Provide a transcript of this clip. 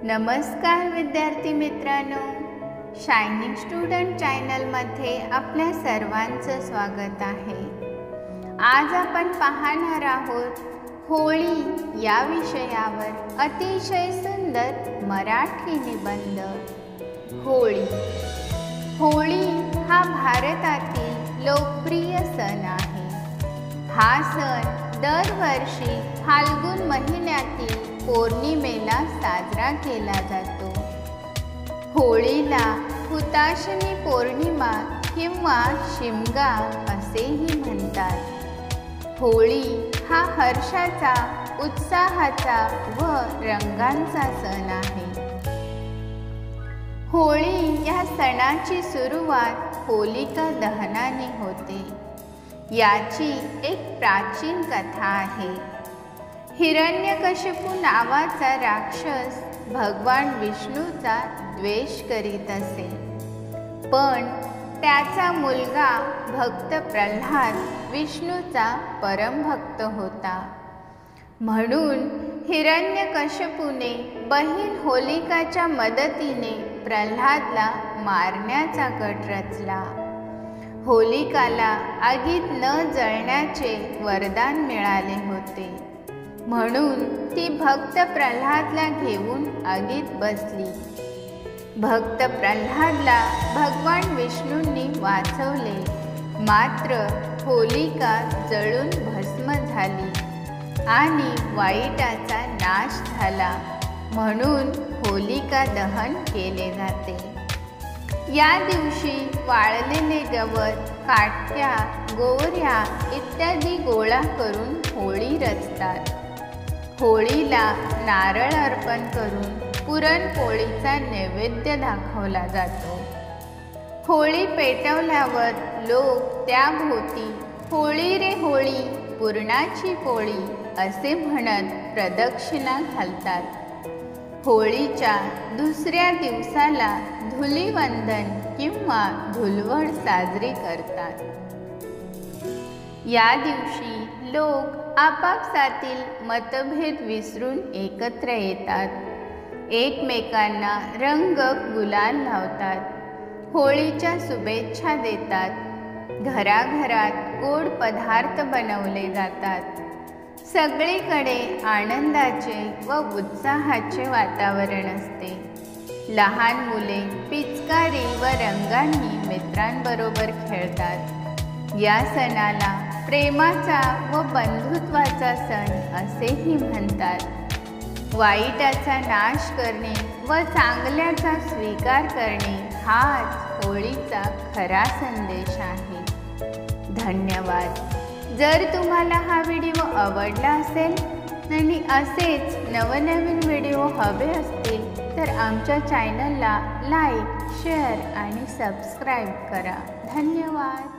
नमस्कार विद्यार्थी मित्रांनो, शायनिंग स्टुडंट चॅनलमध्ये आपल्या सर्वांचं स्वागत आहे। आज आपण पाहणार आहोत होळी या विषयावर अतिशय सुंदर मराठी निबंध। होळी हा भारतातील लोकप्रिय सण आहे। हा सण दरवर्षी फाल्गुन महिन्यातील पौर्णिमेला साजरा केला जातो। होळीला हुताशनी पौर्णिमा किंवा शिमगा असेही म्हणतात। होळी हा हर्षाचा, उत्साहाचा व रंगांचा सण आहे। होळी या सणाची सुरुवात होलिका दहनाने होते। याची एक प्राचीन कथा आहे। हिरण्यकशिपू नावाचा राक्षस भगवान विष्णूचा द्वेष करीत असे, पण त्याचा मुलगा भक्त प्रल्हाद विष्णूचा परमभक्त होता। म्हणून हिरण्यकशिपूने बहीण होलिकाच्या मदतीने प्रल्हादला मारण्याचा कट रचला। होलिकाला आगीत न जळण्याचे वरदान मिळाले होते, म्हणून ती भक्त प्रल्हादला घेऊन आगीत बसली। भक्त प्रल्हादला भगवान विष्णूंनी वाचवले, मात्र होलिका जळून भस्म झाली आणि वाईटाचा नाश झाला, म्हणून होलिका दहन केले जाते। या दिवशी वाळलेले गवत, काटक्या, गोवऱ्या इत्यादी गोळा करून होळी रचतात। होळीला नारळ अर्पण करून पुरणपोळीचा नैवेद्य दाखवला जातो। होळी पेटवल्यावर लोक त्याभोवती होळी रे होळी पुरणाची पोळी असे म्हणत प्रदक्षिणा घालतात। होळीच्या दुसऱ्या दिवसाला धुलीवंदन किंवा धुलवड साजरी करतात। या दिवशी लोक आपापसातील मतभेद विसरून एकत्र येतात, एकमेकांना रंग गुलाल लावतात, होळीच्या शुभेच्छा देतात। घराघरात गोड पदार्थ बनवले जातात। सगळीकडे आनंदाचे व उत्साहाचे वातावरण असते। लहान मुले पिचकारी व रंगांनी मित्रांबरोबर खेळतात। या सणाला प्रेमाचा व बंधुत्वाचा सण असेही म्हणतात। वाईटाचा नाश करणे व चांगल्याचा स्वीकार करणे हाच होळीचा खरा संदेश आहे। धन्यवाद। जर तुम्हाला हा व्हिडिओ आवडला असेल आणि असेच नवनवीन व्हिडिओ हवे असतील तर आमच्या चॅनलला लाईक, शेअर आणि सबस्क्राईब करा। धन्यवाद।